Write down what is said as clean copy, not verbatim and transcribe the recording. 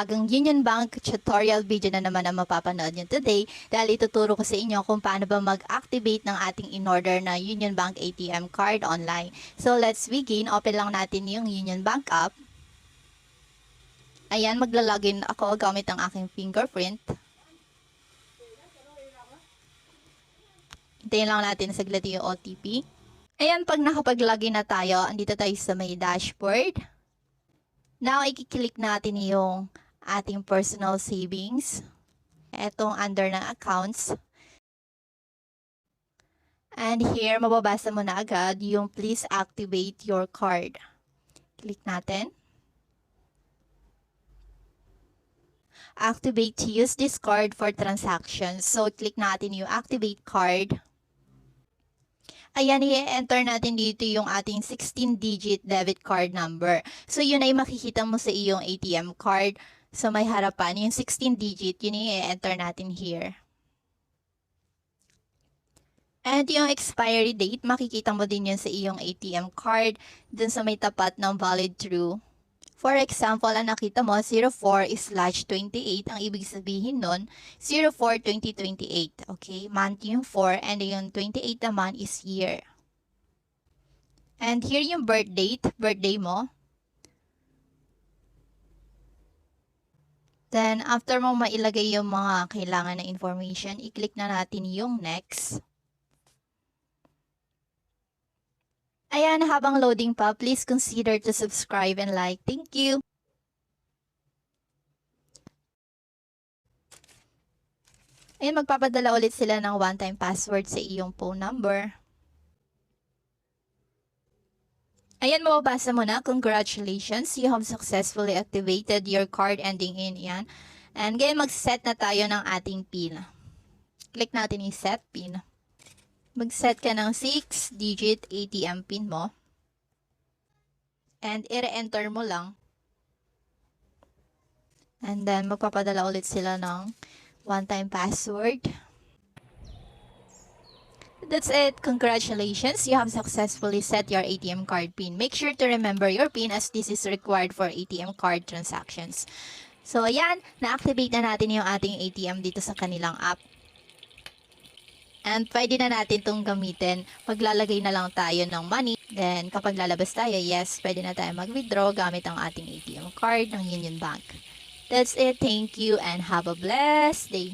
Agang Union Bank tutorial video na naman ang mapapanood nyo today dahil ituturo ko sa inyo kung paano ba mag-activate ng ating in-order na Union Bank ATM card online. So let's begin. Open lang natin yung Union Bank app. Ayan, maglalogin ako gamit ang aking fingerprint. Hintayin lang natin saglit yung OTP. Ayan, pag nakapag-login na tayo, andito tayo sa may dashboard. Now, i-click natin yung ating personal savings. Etong under ng accounts. And here, mababasa mo na agad yung please activate your card. Click natin. Activate to use this card for transactions. So, click natin yung activate card. Ayan, i-enter natin dito yung ating 16-digit debit card number. So, yun ay makikita mo sa iyong ATM card. So, may harapan. Yung 16-digit, yun i-enter natin here. And yung expiry date, makikita mo din yun sa iyong ATM card. Dun sa may tapat ng valid true. For example, ang nakita mo, 04/28. Ang ibig sabihin nun, 04/2028. Okay? Month yung 4 and yung 28 naman is year. And here yung birth date, birthday mo. Then, after mo mailagay yung mga kailangan na information, i-click na natin yung next. Ayan, habang loading pa, please consider to subscribe and like. Thank you! Ayan, magpapadala ulit sila ng one-time password sa iyong phone number. Ayan, mababasa mo na. Congratulations! You have successfully activated your card ending in yan. And ngayon, mag-set na tayo ng ating PIN. Click natin yung set PIN. Mag-set ka ng 6-digit ATM PIN mo. And i-re-enter mo lang. And then, magpapadala ulit sila ng one-time password. That's it. Congratulations. You have successfully set your ATM card PIN. Make sure to remember your PIN as this is required for ATM card transactions. So, ayan. Na-activate na natin yung ating ATM dito sa kanilang app. And pwede na natin itong gamitin. Maglalagay na lang tayo ng money. Then, kapag lalabas tayo, yes, pwede na tayo mag-withdraw gamit ang ating ATM card ng Union Bank. That's it. Thank you and have a blessed day.